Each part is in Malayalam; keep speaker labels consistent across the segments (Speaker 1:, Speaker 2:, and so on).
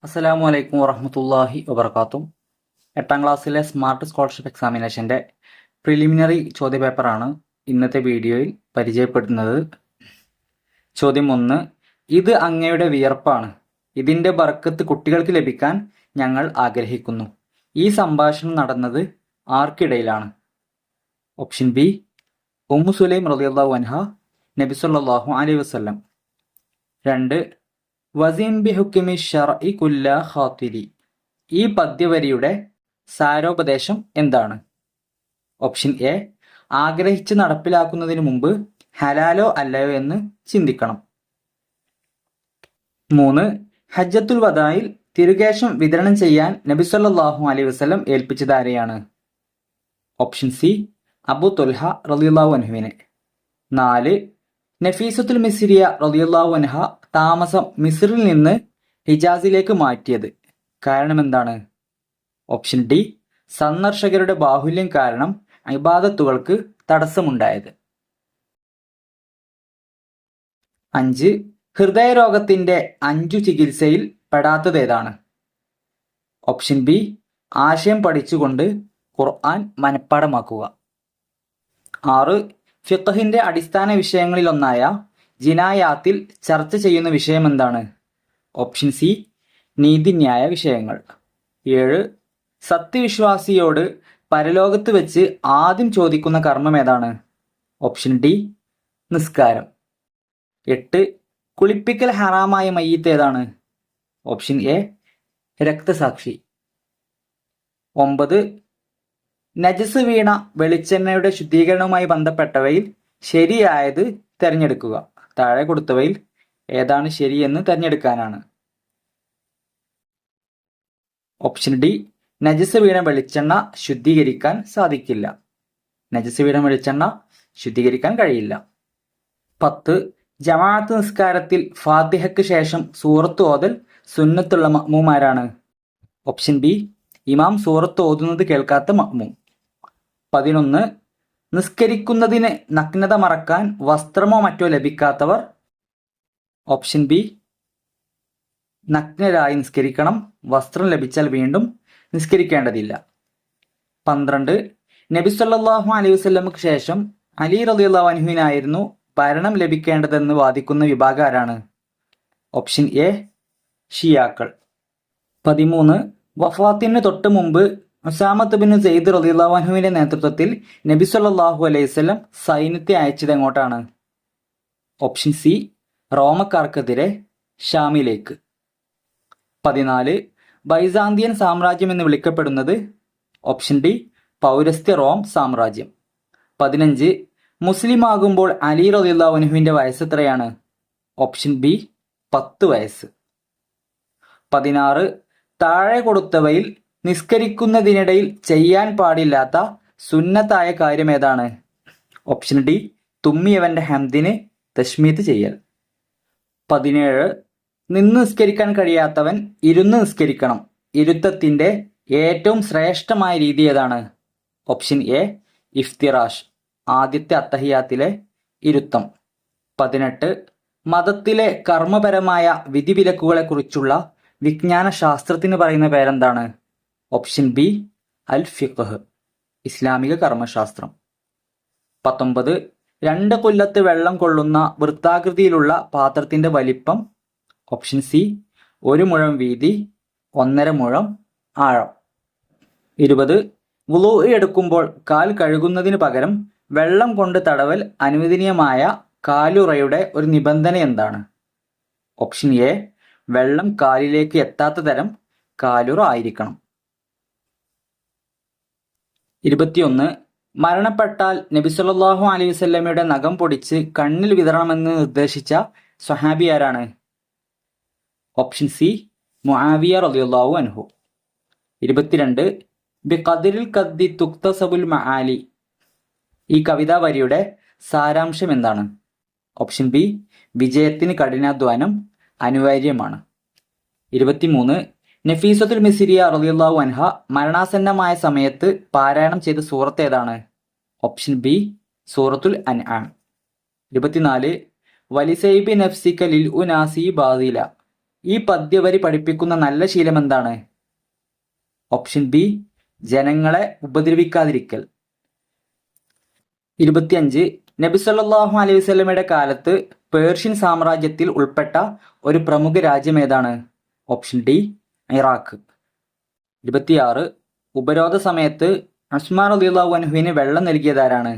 Speaker 1: അസ്സലാമു അലൈക്കും വറഹ്മത്തുള്ളാഹി വബർക്കാത്തു. എട്ടാം ക്ലാസ്സിലെ സ്മാർട്ട് സ്കോളർഷിപ്പ് എക്സാമിനേഷൻ്റെ പ്രിലിമിനറി ചോദ്യപേപ്പറാണ് ഇന്നത്തെ വീഡിയോയിൽ പരിചയപ്പെടുത്തുന്നത്. ചോദ്യം 1. ഇത് അങ്ങയുടെ വിയർപ്പാണ്. ഇതിൻ്റെ ബർക്കത്ത് കുട്ടികൾക്ക് ലഭിക്കാൻ ഞങ്ങൾ ആഗ്രഹിക്കുന്നു. ഈ സംഭാഷണം നടന്നത് ആർക്കിടയിലാണ്? ഓപ്ഷൻ ബി, ഉമ്മു സുലൈം റളിയല്ലാഹു അൻഹ, നബി സല്ലല്ലാഹു അലൈഹി വസല്ലം. 2. വസീം ബി ഹുക്മി ശർഇ കുല്ല ഖാതിരി. ഈ പദ്യവരിയുടെ സാരോപദേശം എന്താണ്? ഓപ്ഷൻ എ, ആഗ്രഹിച്ച് നടപ്പിലാക്കുന്നതിന് മുമ്പ് ഹലാലോ അല്ലയോ എന്ന് ചിന്തിക്കണം. 3. ഹജ്ജത്തുൽ വദായിൽ തിരുകേശം വിതരണം ചെയ്യാൻ നബി സല്ലല്ലാഹു അലൈഹി വസല്ലം ഏൽപ്പിച്ചത് ആരെയാണ്? ഓപ്ഷൻ സി, അബൂ ത്വൽഹ റളിയല്ലാഹു അൻഹുവിനെ. 4. നഫീസത്തുൽ മിസ്രിയ റളിയല്ലാഹു അൻഹ താമസം മിസ്രിൽ നിന്ന് ഹിജാസിലേക്ക് മാറ്റിയത് കാരണം എന്താണ്? ഓപ്ഷൻ ഡി, സന്ദർശകരുടെ ബാഹുല്യം കാരണം ഇബാദത്തുകൾക്ക് തടസ്സമുണ്ടായത്. 5. ഹൃദയരോഗത്തിന്റെ 5 ചികിത്സയിൽ പെടാത്തത് ഏതാണ്? ഓപ്ഷൻ ബി, ആശയം പഠിച്ചുകൊണ്ട് ഖുർആൻ മനഃപ്പാഠമാക്കുക. 6. ഫിഖഹിന്റെ അടിസ്ഥാന വിഷയങ്ങളിലൊന്നായ ജിനായാത്തിൽ ചർച്ച ചെയ്യുന്ന വിഷയം എന്താണ്? ഓപ്ഷൻ സി, നീതിന്യായ വിഷയങ്ങൾ. 7. സത്യവിശ്വാസിയോട് പരലോകത്ത് വെച്ച് ആദ്യം ചോദിക്കുന്ന കർമ്മം ഏതാണ്? ഓപ്ഷൻ ഡി, നിസ്കാരം. 8. കുളിപ്പിക്കൽ ഹറാമായ മയ്യിത്ത് ഏതാണ്? ഓപ്ഷൻ എ, രക്തസാക്ഷി. 9. നജസ് വീണ വെളിച്ചെണ്ണയുടെ ശുദ്ധീകരണവുമായി ബന്ധപ്പെട്ടവയിൽ ശരിയായത് തിരഞ്ഞെടുക്കുക. താഴെ കൊടുത്തവയിൽ ഏതാണ് ശരിയെന്ന് തിരഞ്ഞെടുക്കാനാണ്. ഓപ്ഷൻ ഡി, നജസ് വീണ വെളിച്ചെണ്ണ ശുദ്ധീകരിക്കാൻ സാധിക്കില്ല. നജസ് വീണ വെളിച്ചെണ്ണ ശുദ്ധീകരിക്കാൻ കഴിയില്ല. 10. ജമാഅത്ത് നിസ്കാരത്തിൽ ഫാത്തിഹയ്ക്ക് ശേഷം സൂറത്ത് ഓതൽ സുന്നത്തുള്ള മഅ്മൂമാരാണ്? ഓപ്ഷൻ ബി, ഇമാം സൂറത്ത് ഓതുന്നത് കേൾക്കാത്ത മഅ്മൂം. 11. നിസ്കരിക്കുന്നതിന് നഗ്നത മറക്കാൻ വസ്ത്രമോ മറ്റോ ലഭിക്കാത്തവർ? ഓപ്ഷൻ ബി, നഗ്നരായി നിസ്കരിക്കണം. വസ്ത്രം ലഭിച്ചാൽ വീണ്ടും നിസ്കരിക്കേണ്ടതില്ല. 12. നബി സല്ലല്ലാഹു അലൈഹി വസല്ലമക്ക് ശേഷം അലി റളിയല്ലാഹു അൻഹുവിനായിരുന്നു ഭരണം ലഭിക്കേണ്ടതെന്ന് വാദിക്കുന്ന വിഭാഗം ആരാണ്? ഓപ്ഷൻ എ, ഷിയാക്കൾ. 13. വഫാത്തിന് തൊട്ട് മുമ്പ് ഉസാമത്ത് ബിൻ സെയ്ദ് റളിയല്ലാഹു അൻഹുവിന്റെ നേതൃത്വത്തിൽ നബി സല്ലല്ലാഹു അലൈഹി വസല്ലം സൈന്യത്തെ അയച്ചത് എങ്ങോട്ടാണ്? ഓപ്ഷൻ സി, റോമക്കാർക്കെതിരെ ഷാമിലേക്ക്. 14. ബൈസാന്തിയൻ സാമ്രാജ്യം എന്ന് വിളിക്കപ്പെടുന്നത്? ഓപ്ഷൻ ഡി, പൗരസ്ത്യ റോം സാമ്രാജ്യം. 15. മുസ്ലിം ആകുമ്പോൾ അലി റളിയല്ലാഹു അൻഹുവിന്റെ വയസ്സ് എത്രയാണ്? ഓപ്ഷൻ ബി, 10 വയസ്സ്. 16. താഴെ കൊടുത്തവയിൽ നിസ്കരിക്കുന്നതിനിടയിൽ ചെയ്യാൻ പാടില്ലാത്ത സുന്നത്തായ കാര്യം ഏതാണ്? ഓപ്ഷൻ ഡി, തുമ്മിയവന്റെ ഹംദിന് തശ്മീത്ത് ചെയ്യൽ. 17. നിന്ന് നിസ്കരിക്കാൻ കഴിയാത്തവൻ ഇരുന്ന് നിസ്കരിക്കണം. ഇരുത്തത്തിന്റെ ഏറ്റവും ശ്രേഷ്ഠമായ രീതി ഏതാണ്? ഓപ്ഷൻ എ, ഇഫ്തിറാഷ്, ആദ്യത്തെ അത്തഹിയാത്തിലെ ഇരുത്തം. 18. മതത്തിലെ കർമ്മപരമായ വിധിവിലക്കുകളെ കുറിച്ചുള്ള വിജ്ഞാന ശാസ്ത്രത്തിന് പറയുന്ന പേരെന്താണ്? ഓപ്ഷൻ ബി, അൽ ഫിഖ്ഹ്, ഇസ്ലാമിക കർമ്മശാസ്ത്രം. 19. 2 കൊല്ലത്ത് വെള്ളം കൊള്ളുന്ന വൃത്താകൃതിയിലുള്ള പാത്രത്തിന്റെ വലിപ്പം? ഓപ്ഷൻ സി, 1 മുഴം വീതി, 1.5 മുഴം ആഴം. 20. വുളൂ എടുക്കുമ്പോൾ കാൽ കഴുകുന്നതിന് പകരം വെള്ളം കൊണ്ട് തടവൽ അനുവദനീയമായ കാലുറയുടെ ഒരു നിബന്ധന എന്താണ്? ഓപ്ഷൻ എ, വെള്ളം കാലിലേക്ക് എത്താത്ത തരം കാലുറ ആയിരിക്കണം. 21. മരണപ്പെട്ടാൽ നബി സല്ലല്ലാഹു അലൈഹി വസല്ലമയുടെ നഖം പൊടിച്ച് കണ്ണിൽ വിതറണമെന്ന് നിർദ്ദേശിച്ച സ്വഹാബി ആരാണ്? ഓപ്ഷൻ സി, മുആവിയ റളിയല്ലാഹു അൻഹു. 22. ബിഖദ്രിൽ ഖദ്ദി തുക്തസബുൽ മആലി. ഈ കവിതാ വരിയുടെ സാരാംശം എന്താണ്? ഓപ്ഷൻ ബി, വിജയത്തിന് കഠിനാധ്വാനം അനിവാര്യമാണ്. 23. നഫീസത്തുൽ മിസ്രിയ റളിയല്ലാഹു അൻഹ മരണാസന്നമായ സമയത്ത് പാരായണം ചെയ്ത സൂറത്ത് ഏതാണ്? ഓപ്ഷൻ ബി, സൂറത്തുൽ അൻആം. 24. വലിസൈബി നഫ്സിക ലിൽ ഉനാസി ബാദില. ഈ പദ്യവരി പഠിപ്പിക്കുന്ന നല്ല ശീലം എന്താണ്? ഓപ്ഷൻ ബി ജനങ്ങളെ ഉപദ്രവിക്കാതിരിക്കൽ. 25 നബി സല്ലല്ലാഹു അലൈഹി വസല്ലമയുടെ കാലത്ത് പേർഷ്യൻ സാമ്രാജ്യത്തിൽ ഉൾപ്പെട്ട ഒരു പ്രമുഖ രാജ്യം ഏതാണ്? Option D Iraq. 26 ഉപരോധ സമയത്ത് ഉസ്മാൻ റളിയല്ലാഹു അൻഹുവിന് വെള്ളം നൽകിയതാരാണ്?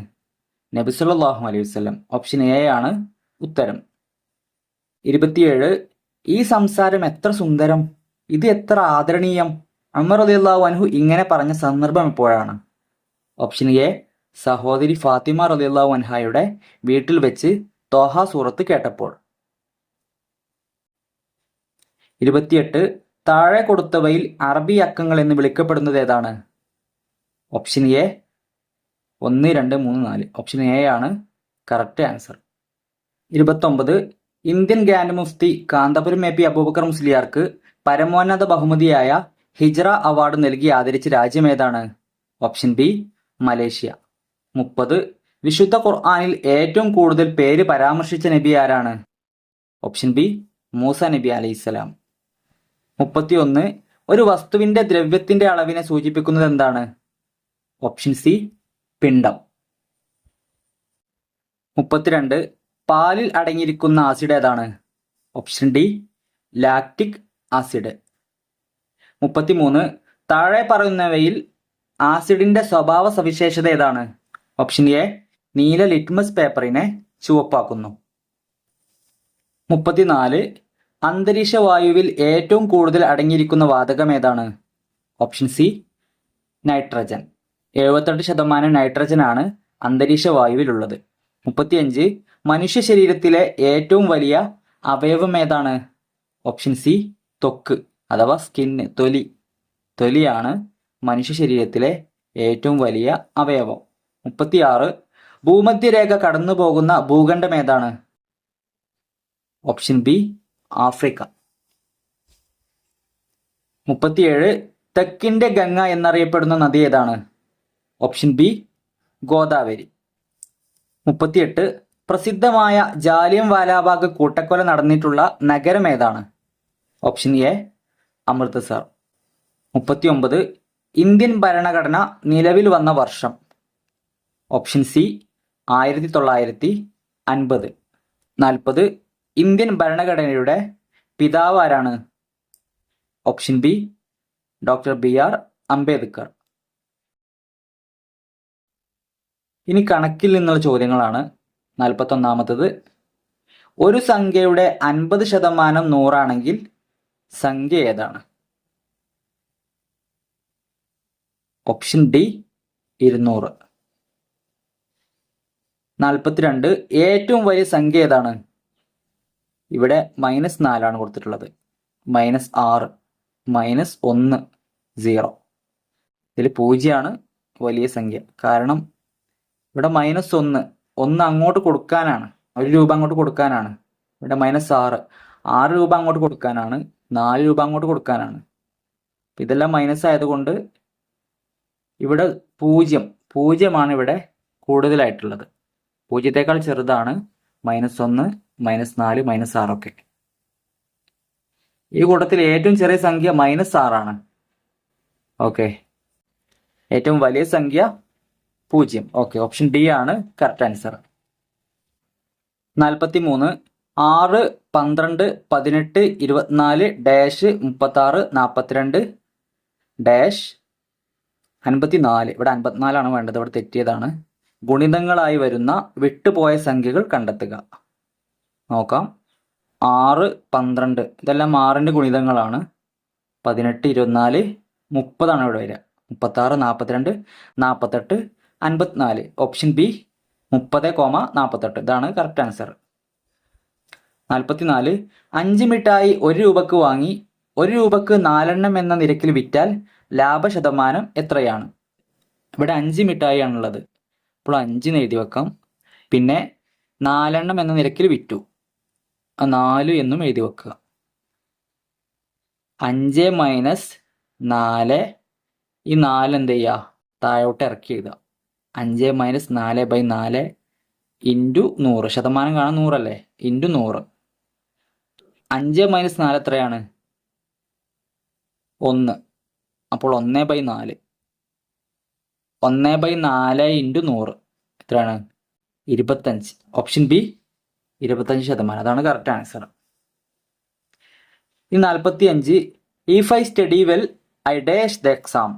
Speaker 1: നബി സല്ലല്ലാഹു അലൈഹി വസല്ലം. ഓപ്ഷൻ എ ആണ് ഉത്തരം. 27 ഈ സംസാരം എത്ര സുന്ദരം, ഇത് എത്ര ആദരണീയം, ഉമർ റളിയല്ലാഹു അൻഹു ഇങ്ങനെ പറഞ്ഞ സന്ദർഭം എപ്പോഴാണ്? ഓപ്ഷൻ എ സഹോദരി ഫാത്തിമ റളിയല്ലാഹു അൻഹയുടെ വീട്ടിൽ വെച്ച് ത്വാഹ സൂറത്ത് കേട്ടപ്പോൾ. 28 താഴെ കൊടുത്തവയിൽ അറബി അക്കങ്ങൾ എന്ന് വിളിക്കപ്പെടുന്നത് ഏതാണ്? Option A 1 2 3 4. ഓപ്ഷൻ എ ആണ് കറക്റ്റ് ആൻസർ. 29 ഇന്ത്യൻ ഗ്രാൻഡ് മുഫ്തി കാന്തപുരം എ പി അബൂബക്കർ മുസ്ലിയാർക്ക് പരമോന്നത ബഹുമതിയായ ഹിജ്റ അവാർഡ് നൽകി ആദരിച്ച രാജ്യം ഏതാണ്? Option B Malaysia. 30 വിശുദ്ധ ഖുർആനിൽ ഏറ്റവും കൂടുതൽ പേര് പരാമർശിച്ച നബി ആരാണ്? ഓപ്ഷൻ ബി മൂസ നബി അലൈഹിസ്സലാം. 31 ഒരു വസ്തുവിന്റെ ദ്രവ്യത്തിന്റെ അളവിനെ സൂചിപ്പിക്കുന്നത് എന്താണ്? ഓപ്ഷൻ സി പിണ്ഡം. 32 പാലിൽ അടങ്ങിയിരിക്കുന്ന ആസിഡ് ഏതാണ്? Option D lactic acid. 33 താഴെ പറയുന്നവയിൽ ആസിഡിന്റെ സ്വഭാവ സവിശേഷത ഏതാണ്? ഓപ്ഷൻ എ നീല ലിറ്റ്മസ് പേപ്പറിനെ ചുവപ്പാക്കുന്നു. 34 അന്തരീക്ഷ വായുവിൽ ഏറ്റവും കൂടുതൽ അടങ്ങിയിരിക്കുന്ന വാതകം ഏതാണ്? Option C nitrogen. 78% നൈട്രജൻ ആണ് അന്തരീക്ഷ വായുവിലുള്ളത്. 35 മനുഷ്യ ശരീരത്തിലെ ഏറ്റവും വലിയ അവയവം ഏതാണ്? ഓപ്ഷൻ സി ത്വക്ക് അഥവാ സ്കിന്ന്, തൊലിയാണ് മനുഷ്യ ശരീരത്തിലെ ഏറ്റവും വലിയ അവയവം. 36 ഭൂമധ്യരേഖ കടന്നു പോകുന്ന ഭൂഖണ്ഡം ഏതാണ്? Option B Africa. 37 തെക്കിന്റെ ഗംഗ എന്നറിയപ്പെടുന്ന നദി ഏതാണ്? Option B Godavari. 38 പ്രസിദ്ധമായ ജാലിയൻ വാലാബാഗ് കൂട്ടക്കൊല നടന്നിട്ടുള്ള നഗരം ഏതാണ്? Option A Amritsar. 39 ഇന്ത്യൻ ഭരണഘടന നിലവിൽ വന്ന വർഷം? Option C 1950. 40 ഇന്ത്യൻ ഭരണഘടനയുടെ പിതാവ് ആരാണ്? Option B doctor BR Ambedkar. ഇനി കണക്കിൽ നിന്നുള്ള ചോദ്യങ്ങളാണ്. 41 ഒരു സംഖ്യയുടെ 50% 100 ആണെങ്കിൽ സംഖ്യ ഏതാണ്? Option D 200. 42 ഏറ്റവും വലിയ സംഖ്യ ഏതാണ്? ഇവിടെ -4 ആണ് കൊടുത്തിട്ടുള്ളത്. -6 -1 0. ഇതിൽ 0 ആണ് വലിയ സംഖ്യ. കാരണം ഇവിടെ -1 അങ്ങോട്ട് കൊടുക്കാനാണ്, 1 രൂപ അങ്ങോട്ട് കൊടുക്കാനാണ്. ഇവിടെ -6 രൂപ അങ്ങോട്ട് കൊടുക്കാനാണ്, 4 രൂപ അങ്ങോട്ട് കൊടുക്കാനാണ്. ഇതെല്ലാം മൈനസ് ആയതുകൊണ്ട് ഇവിടെ 0 ഇവിടെ കൂടുതലായിട്ടുള്ളത്. 0ത്തേക്കാൾ ചെറുതാണ് -1 -4 -6 ഒക്കെ. ഈ കൂട്ടത്തിൽ ഏറ്റവും ചെറിയ സംഖ്യ -6 ആണ്. ഓക്കെ, ഏറ്റവും വലിയ സംഖ്യ 0. ഓക്കെ, ഓപ്ഷൻ ഡി ആണ് കറക്റ്റ് ആൻസർ. 43 6 12 18 24 -36 42 -54. ഇവിടെ 54 ആണ് വേണ്ടത്, ഇവിടെ തെറ്റിയതാണ്. ഗുണിതങ്ങളായി വരുന്ന വിട്ടുപോയ സംഖ്യകൾ കണ്ടെത്തുക. നോക്കാം. 6 12 ഇതെല്ലാം 6ന്റെ ഗുണിതങ്ങളാണ്. 18 24 30 ആണ് ഇവിടെ വരിക. 36 42 48 54. Option B 30,48. ഇതാണ് കറക്റ്റ് ആൻസർ. 44 5 മിഠായി 1 രൂപക്ക് വാങ്ങി 1 രൂപക്ക് 4 എണ്ണം എന്ന നിരക്കിൽ വിറ്റാൽ ലാഭശതമാനം എത്രയാണ്? ഇവിടെ 5 മിഠായി ആണുള്ളത്. അപ്പോൾ 5 എഴുതി വെക്കാം. പിന്നെ 4 എണ്ണം എന്ന നിരക്കിൽ വിറ്റു, 4 എന്നും എഴുതി വെക്കുക. 5 - 4 ഈ 4 എന്ത് ചെയ്യുക? താഴോട്ട് ഇറക്കി എഴുതുക. 5 - 4/4 × 100. ശതമാനം കാണാൻ 100 അല്ലേ? × 100. 5 - 4 എത്രയാണ്? 1. അപ്പോൾ 1/4. 1/4 × 100 എത്രയാണ്? 25. Option B 25%. അതാണ് കറക്റ്റ് ആൻസർ. ഈ 45. If I study well I dash the exam.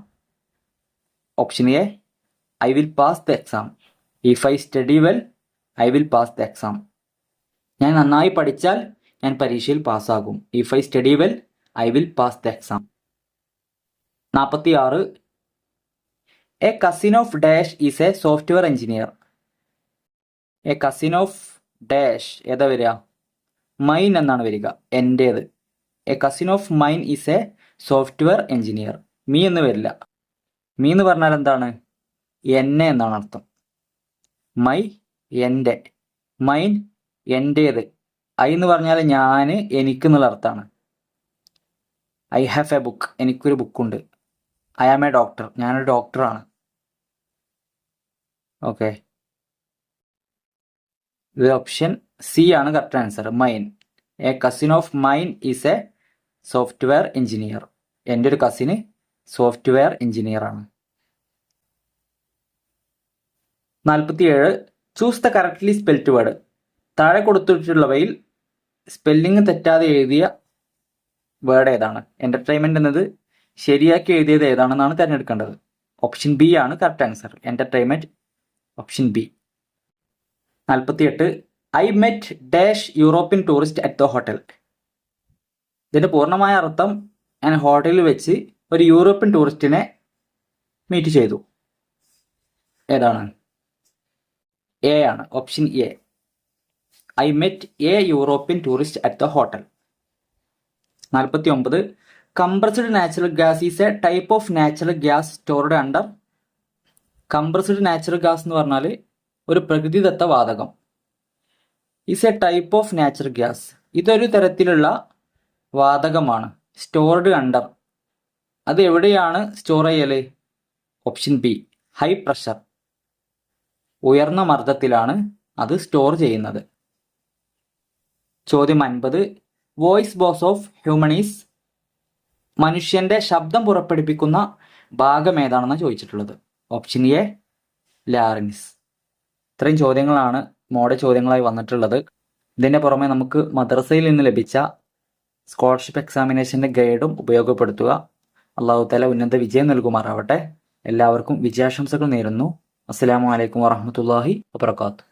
Speaker 1: Option A I will pass the exam. If I study well I will pass the exam. ഞാൻ നന്നായി പഠിച്ചാൽ ഞാൻ പരീക്ഷയിൽ പാസ്സാകും. If I study well I will pass the exam. 46. A cousin of dash is a software engineer. A cousin of dash ഏതാ വരിക? മൈൻ എന്നാണ് വരിക, എൻ്റേത്. A cousin of mine is a software engineer. Me എന്ന് വരില്ല. മീ എന്ന് പറഞ്ഞാൽ എന്താണ്? എന്നെ എന്നാണ് അർത്ഥം. മൈ എൻ്റെ, മൈൻ എൻ്റേത്. ഐ എന്ന് പറഞ്ഞാൽ ഞാൻ, എനിക്ക് എന്നുള്ള അർത്ഥമാണ്. ഐ ഹാവ് എ ബുക്ക്, എനിക്കൊരു ബുക്കുണ്ട്. ഐ ആം എ ഡോക്ടർ, ഞാനൊരു ഡോക്ടറാണ്. ഓക്കെ, ഇത് ഓപ്ഷൻ സി ആണ് correct answer, mine. A cousin of mine is a software engineer. എൻ്റെ ഒരു കസിന് സോഫ്റ്റ്വെയർ എഞ്ചിനീയർ ആണ്. 47. Choose the correctly spelled word. താഴെ കൊടുത്തിട്ടുള്ളവയിൽ സ്പെല്ലിംഗ് തെറ്റാതെ എഴുതിയ വേർഡ് ഏതാണ്? എന്റർടൈൻമെന്റ് എന്നത് ശരിയാക്കി എഴുതിയത് ഏതാണെന്നാണ് തിരഞ്ഞെടുക്കേണ്ടത്. ഓപ്ഷൻ ബി ആണ് correct answer, entertainment. Option B. 48. I met dash European tourist at the hotel. ഇതിന്റെ പൂർണ്ണമായ അർത്ഥം, ഞാൻ ഹോട്ടലിൽ വെച്ച് ഒരു യൂറോപ്യൻ ടൂറിസ്റ്റിനെ മീറ്റ് ചെയ്തു. ഏതാണ്? എ ആണ്, option A. I met A European tourist at the hotel. 49. Compressed natural gas is A type of natural gas stored under. Compressed natural gas എന്ന് പറഞ്ഞാൽ ഒരു പ്രകൃതിദത്ത വാതകം. Is A type of natural gas, ഇതൊരു തരത്തിലുള്ള വാതകമാണ്. സ്റ്റോർഡ് അണ്ടർ, അത് എവിടെയാണ് സ്റ്റോർ ചെയ്യല്? ഓപ്ഷൻ ബി ഹൈ പ്രഷർ, ഉയർന്ന മർദ്ദത്തിലാണ് അത് സ്റ്റോർ ചെയ്യുന്നത്. ചോദ്യം 50. Voice box of humans. മനുഷ്യന്റെ ശബ്ദം പുറപ്പെടുവിക്കുന്ന ഭാഗം ഏതാണെന്ന് ചോദിച്ചിട്ടുള്ളത്. Option A larynx. ഇത്രയും ചോദ്യങ്ങളാണ് മോഡൽ ചോദ്യങ്ങളായി വന്നിട്ടുള്ളത്. ഇതിന്റെ പുറമെ നമുക്ക് മദ്രസയിൽ നിന്ന് ലഭിച്ച സ്കോളർഷിപ്പ് എക്സാമിനേഷന്റെ ഗൈഡും ഉപയോഗപ്പെടുത്തുക. അല്ലാഹു തആല ഉന്നത വിജയം നൽകുമാറാവട്ടെ. എല്ലാവർക്കും വിജയാശംസകൾ നേരുന്നു. അസ്സലാമു അലൈക്കും വറഹ്മത്തുള്ളാഹി വബറകാതുഹു.